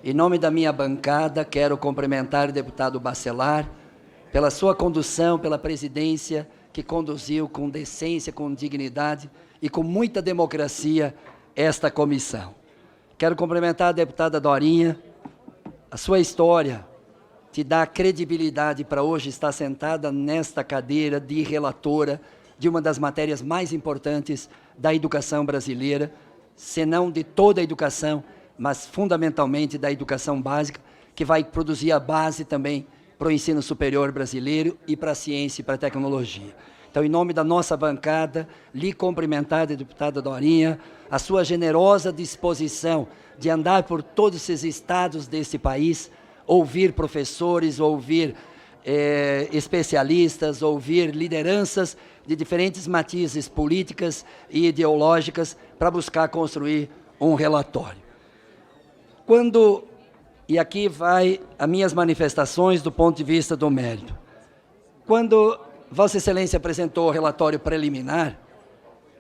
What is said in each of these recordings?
Em nome da minha bancada, quero cumprimentar o deputado Bacelar pela sua condução, pela presidência que conduziu com decência, com dignidade e com muita democracia esta comissão. Quero cumprimentar a deputada Dorinha. A sua história te dá credibilidade para hoje estar sentada nesta cadeira de relatora de uma das matérias mais importantes da educação brasileira, se não de toda a educação, mas fundamentalmente da educação básica, que vai produzir a base também para o ensino superior brasileiro e para a ciência e para a tecnologia. Então, em nome da nossa bancada, lhe cumprimentar, deputada Dorinha, a sua generosa disposição de andar por todos esses estados desse país, ouvir professores, ouvir especialistas, ouvir lideranças de diferentes matizes políticas e ideológicas para buscar construir um relatório. E aqui vai as minhas manifestações do ponto de vista do mérito. Quando Vossa Excelência apresentou o relatório preliminar,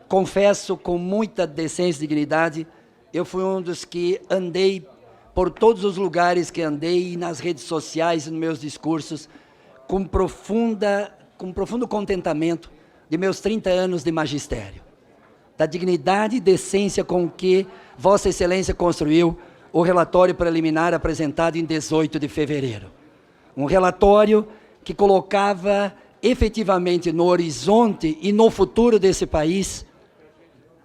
confesso com muita decência e dignidade, eu fui um dos que andei por todos os lugares que andei, nas redes sociais e nos meus discursos, com profundo contentamento de meus 30 anos de magistério, da dignidade e decência com que Vossa Excelência construiu o relatório preliminar apresentado em 18 de fevereiro. Um relatório que colocava efetivamente no horizonte e no futuro desse país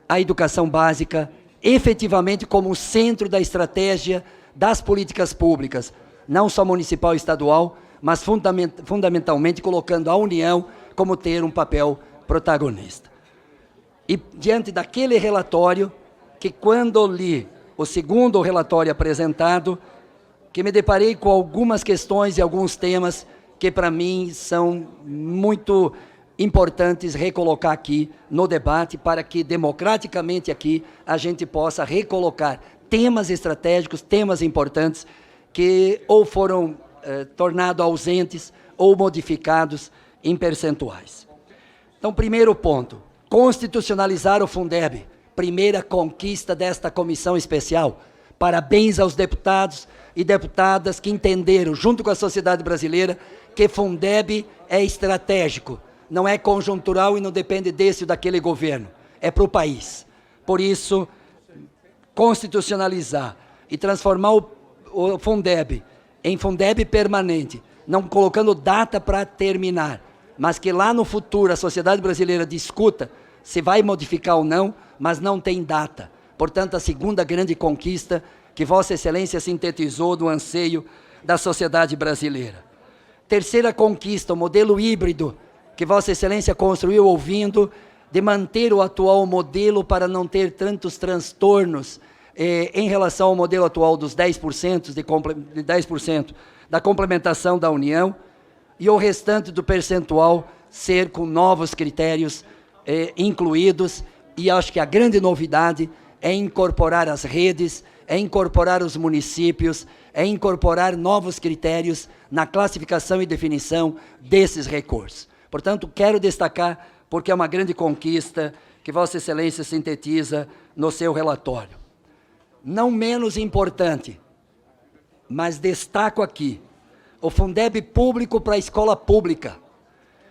a educação básica, efetivamente como centro da estratégia das políticas públicas, não só municipal e estadual, mas fundamentalmente colocando a União como ter um papel protagonista. E diante daquele relatório, que quando li o segundo relatório apresentado, que me deparei com algumas questões e alguns temas que para mim são muito importantes recolocar aqui no debate, para que democraticamente aqui a gente possa recolocar temas estratégicos, temas importantes, que ou foram tornados ausentes ou modificados em percentuais. Então, primeiro ponto, constitucionalizar o Fundeb, primeira conquista desta comissão especial. Parabéns aos deputados e deputadas que entenderam, junto com a sociedade brasileira, que Fundeb é estratégico, não é conjuntural e não depende desse ou daquele governo, é para o país. Por isso, constitucionalizar e transformar o Fundeb em Fundeb permanente, não colocando data para terminar, mas que lá no futuro a sociedade brasileira discuta se vai modificar ou não, mas não tem data. Portanto, a segunda grande conquista que Vossa Excelência sintetizou do anseio da sociedade brasileira. Terceira conquista, o modelo híbrido que Vossa Excelência construiu ouvindo de manter o atual modelo para não ter tantos transtornos em relação ao modelo atual dos 10%, de 10% da complementação da União, e o restante do percentual ser com novos critérios incluídos, e acho que a grande novidade é incorporar as redes, é incorporar os municípios, é incorporar novos critérios na classificação e definição desses recursos. Portanto, quero destacar, porque é uma grande conquista que Vossa Excelência sintetiza no seu relatório. Não menos importante, mas destaco aqui, o Fundeb público para a escola pública.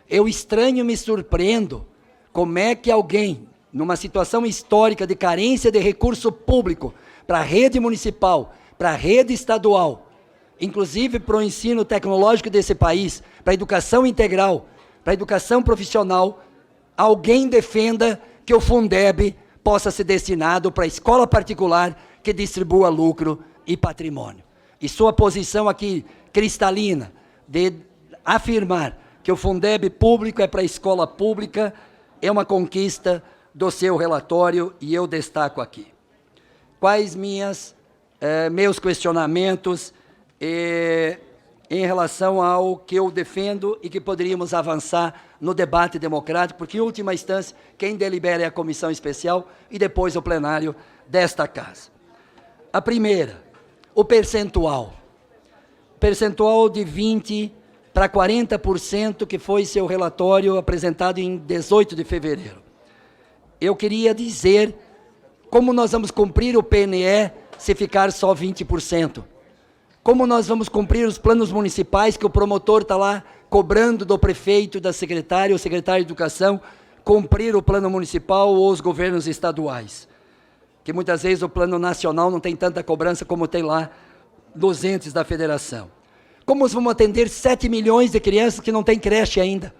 Eu estranho e me surpreendo como é que alguém, numa situação histórica de carência de recurso público para a rede municipal, para a rede estadual, inclusive para o ensino tecnológico desse país, para a educação integral, para a educação profissional, alguém defenda que o Fundeb possa ser destinado para a escola particular que distribua lucro e patrimônio. E sua posição aqui, cristalina, de afirmar que o Fundeb público é para a escola pública, é uma conquista do seu relatório e eu destaco aqui. Quais meus questionamentos em relação ao que eu defendo e que poderíamos avançar no debate democrático, porque, em última instância, quem delibera é a comissão especial e depois o plenário desta casa. A primeira, o percentual. Percentual de 20% para 40%, que foi seu relatório apresentado em 18 de fevereiro. Eu queria dizer como nós vamos cumprir o PNE se ficar só 20%. Como nós vamos cumprir os planos municipais que o promotor está lá cobrando do prefeito, da secretária ou secretário de Educação, cumprir o plano municipal ou os governos estaduais? Que muitas vezes o plano nacional não tem tanta cobrança como tem lá nos entes da federação. Como vamos atender 7 milhões de crianças que não têm creche ainda?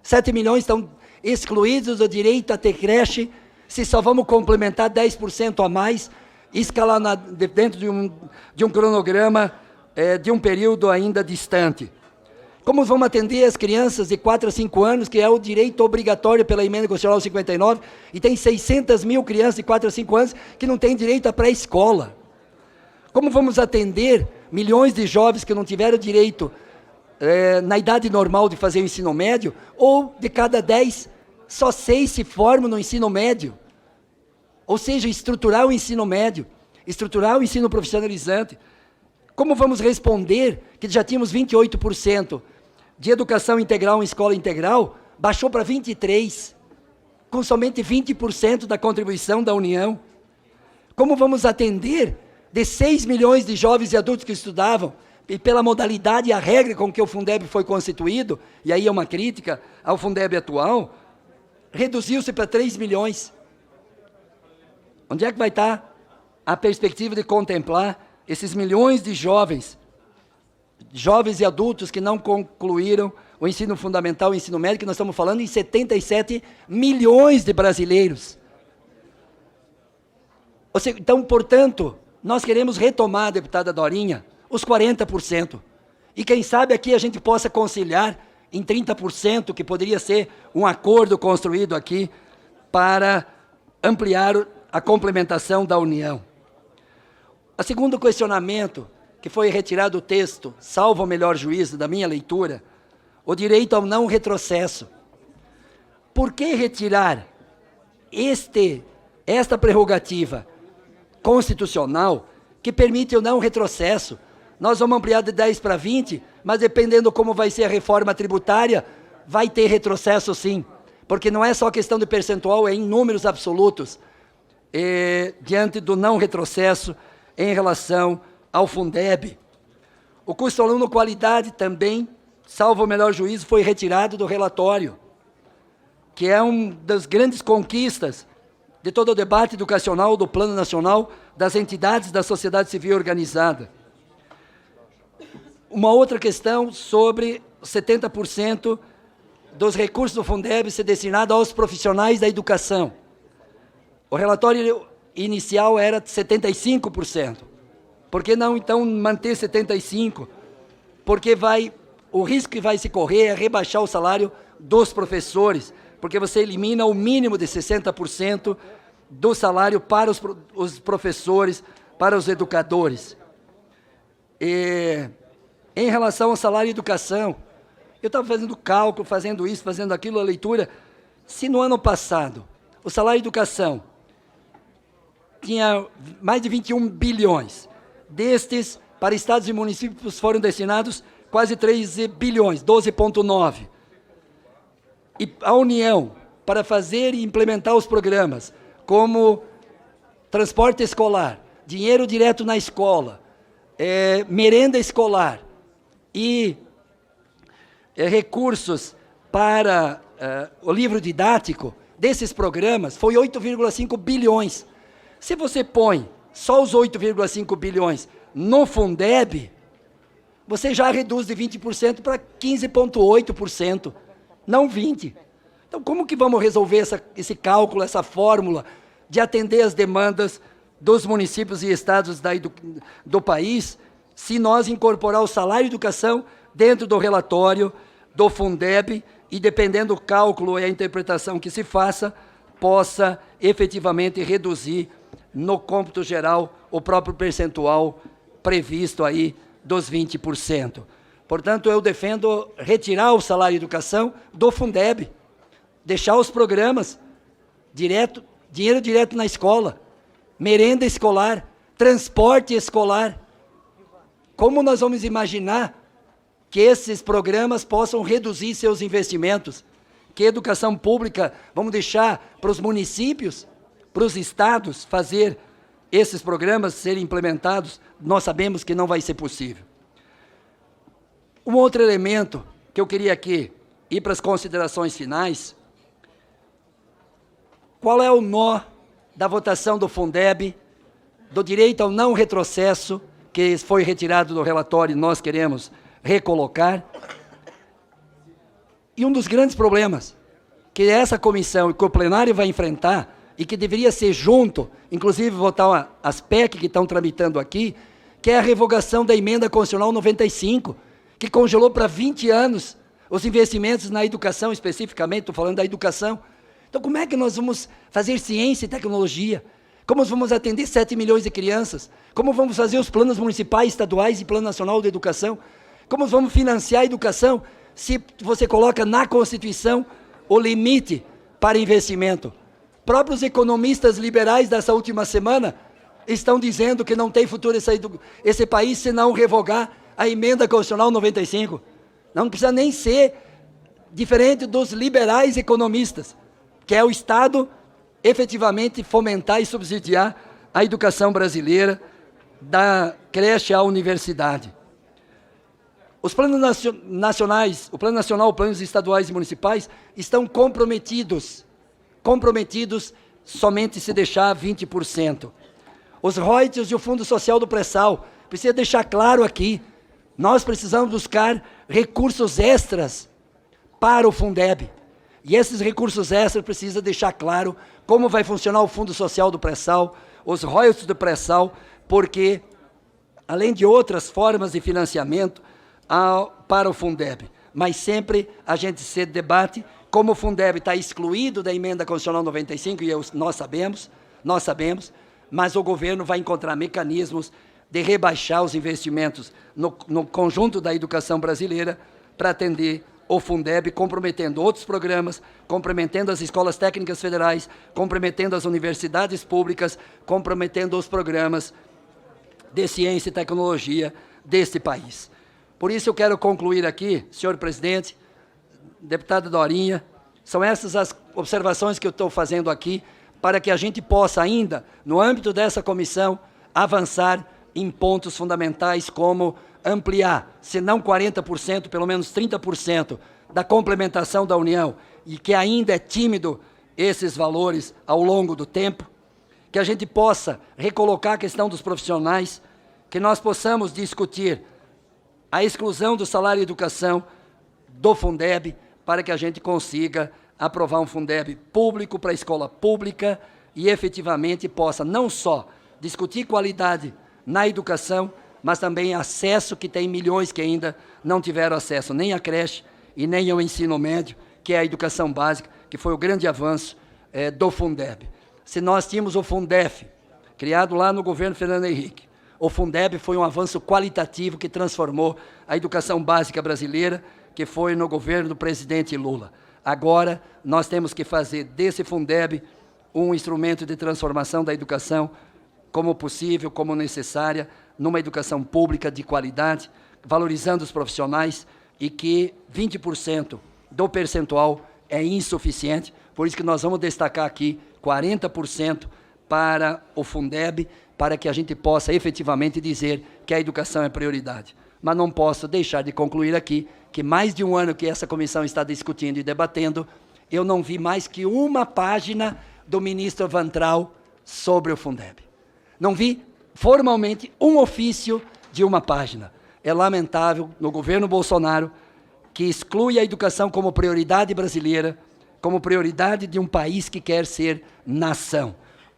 7 milhões estão excluídos do direito a ter creche, se só vamos complementar 10% a mais, escalar dentro de um cronograma de um período ainda distante. Como vamos atender as crianças de 4 a 5 anos, que é o direito obrigatório pela Emenda Constitucional 59, e tem 600 mil crianças de 4 a 5 anos que não têm direito à pré-escola? Como vamos atender milhões de jovens que não tiveram direito na idade normal de fazer o ensino médio, ou de cada 10, só 6 se formam no ensino médio? Ou seja, estruturar o ensino médio, estruturar o ensino profissionalizante. Como vamos responder que já tínhamos 28% de educação integral em escola integral, baixou para 23%, com somente 20% da contribuição da União? Como vamos atender de 6 milhões de jovens e adultos que estudavam, e pela modalidade e a regra com que o Fundeb foi constituído, e aí é uma crítica ao Fundeb atual, reduziu-se para 3 milhões. Onde é que vai estar a perspectiva de contemplar esses milhões de jovens e adultos que não concluíram o ensino fundamental e o ensino médio, que nós estamos falando em 77 milhões de brasileiros? Ou seja, então, portanto, nós queremos retomar, deputada Dorinha, os 40%. E quem sabe aqui a gente possa conciliar em 30%, que poderia ser um acordo construído aqui para ampliar a complementação da União. O segundo questionamento, que foi retirado do texto, salvo o melhor juízo da minha leitura, o direito ao não retrocesso. Por que retirar esta prerrogativa constitucional que permite o não retrocesso? Nós vamos ampliar de 10 para 20, mas dependendo como vai ser a reforma tributária, vai ter retrocesso sim, porque não é só questão de percentual, é em números absolutos, diante do não retrocesso em relação ao Fundeb. O custo aluno qualidade também, salvo o melhor juízo, foi retirado do relatório, que é uma das grandes conquistas de todo o debate educacional do Plano Nacional das entidades da sociedade civil organizada. Uma outra questão sobre 70% dos recursos do Fundeb ser destinado aos profissionais da educação. O relatório inicial era de 75%. Por que não, então, manter 75%? Porque o risco que vai se correr é rebaixar o salário dos professores, porque você elimina o mínimo de 60% do salário para os professores, para os educadores. Em relação ao salário e educação, eu estava fazendo cálculo, fazendo isso, fazendo aquilo, a leitura. Se no ano passado o salário e educação tinha mais de 21 bilhões, destes, para estados e municípios foram destinados quase 13 bilhões, 12,9. E a União, para fazer e implementar os programas, como transporte escolar, dinheiro direto na escola, merenda escolar e recursos para o livro didático, desses programas, foi 8,5 bilhões. Se você põe só os 8,5 bilhões no Fundeb, você já reduz de 20% para 15,8%, não 20%. Então, como que vamos resolver esse cálculo, essa fórmula de atender as demandas dos municípios e estados do país, se nós incorporar o salário e educação dentro do relatório do Fundeb e, dependendo do cálculo e a interpretação que se faça, possa efetivamente reduzir no cômputo geral o próprio percentual previsto aí dos 20%. Portanto, eu defendo retirar o salário e educação do Fundeb, deixar os programas dinheiro direto na escola, merenda escolar, transporte escolar. Como nós vamos imaginar que esses programas possam reduzir seus investimentos? Que a educação pública vamos deixar para os municípios, para os estados fazer esses programas serem implementados, nós sabemos que não vai ser possível. Um outro elemento que eu queria aqui ir para as considerações finais, qual é o nó da votação do Fundeb, do direito ao não retrocesso, que foi retirado do relatório e nós queremos recolocar. E um dos grandes problemas que essa comissão e que o plenário vai enfrentar, e que deveria ser junto, inclusive votar as PEC que estão tramitando aqui, que é a revogação da emenda constitucional 95, que congelou para 20 anos os investimentos na educação, especificamente, estou falando da educação. Então, como é que nós vamos fazer ciência e tecnologia? Como vamos atender 7 milhões de crianças? Como vamos fazer os planos municipais, estaduais e plano nacional de educação? Como vamos financiar a educação se você coloca na Constituição o limite para investimento? Próprios economistas liberais dessa última semana estão dizendo que não tem futuro esse país se não revogar a emenda constitucional 95. Não precisa nem ser diferente dos liberais economistas, que é o Estado efetivamente fomentar e subsidiar a educação brasileira, da creche à universidade. Os planos nacionais, o Plano Nacional, os planos estaduais e municipais, estão comprometidos somente se deixar 20%. Os royalties e o Fundo Social do Pré-Sal, precisa deixar claro aqui, nós precisamos buscar recursos extras para o Fundeb. E esses recursos extras precisam deixar claro como vai funcionar o Fundo Social do Pré-Sal, os royalties do Pré-Sal, porque, além de outras formas de financiamento para o Fundeb, mas sempre a gente se debate como o Fundeb está excluído da emenda constitucional 95, e nós sabemos, mas o governo vai encontrar mecanismos de rebaixar os investimentos no conjunto da educação brasileira para atender o Fundeb, comprometendo outros programas, comprometendo as escolas técnicas federais, comprometendo as universidades públicas, comprometendo os programas de ciência e tecnologia deste país. Por isso eu quero concluir aqui, senhor presidente, deputada Dorinha, são essas as observações que eu estou fazendo aqui, para que a gente possa ainda, no âmbito dessa comissão, avançar em pontos fundamentais como ampliar, se não 40%, pelo menos 30% da complementação da União, e que ainda é tímido esses valores ao longo do tempo, que a gente possa recolocar a questão dos profissionais, que nós possamos discutir a exclusão do salário e educação do Fundeb, para que a gente consiga aprovar um Fundeb público para a escola pública e efetivamente possa não só discutir qualidade na educação, mas também acesso, que tem milhões que ainda não tiveram acesso nem à creche e nem ao ensino médio, que é a educação básica, que foi o grande avanço do Fundeb. Se nós tínhamos o Fundef, criado lá no governo Fernando Henrique, o Fundeb foi um avanço qualitativo que transformou a educação básica brasileira, que foi no governo do presidente Lula. Agora, nós temos que fazer desse Fundeb um instrumento de transformação da educação como possível, como necessária, numa educação pública de qualidade, valorizando os profissionais, e que 20% do percentual é insuficiente, por isso que nós vamos destacar aqui 40% para o Fundeb, para que a gente possa efetivamente dizer que a educação é prioridade. Mas não posso deixar de concluir aqui que mais de um ano que essa comissão está discutindo e debatendo, eu não vi mais que uma página do ministro Wantral sobre o Fundeb. Não vi formalmente um ofício de uma página. É lamentável, no governo Bolsonaro, que exclui a educação como prioridade brasileira, como prioridade de um país que quer ser nação.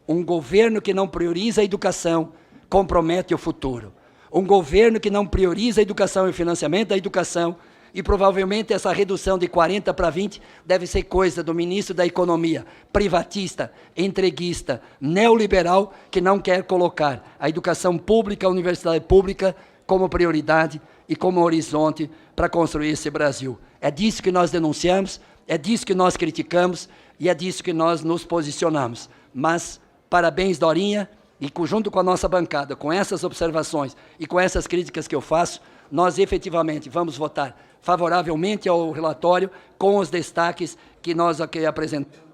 Um governo que não prioriza a educação compromete o futuro. Um governo que não prioriza a educação e o financiamento da educação, e provavelmente essa redução de 40 para 20 deve ser coisa do ministro da Economia, privatista, entreguista, neoliberal, que não quer colocar a educação pública, a universidade pública, como prioridade e como horizonte para construir esse Brasil. É disso que nós denunciamos, é disso que nós criticamos e é disso que nós nos posicionamos. Mas, parabéns, Dorinha, e junto com a nossa bancada, com essas observações e com essas críticas que eu faço, nós efetivamente vamos votar favoravelmente ao relatório, com os destaques que nós aqui apresentamos.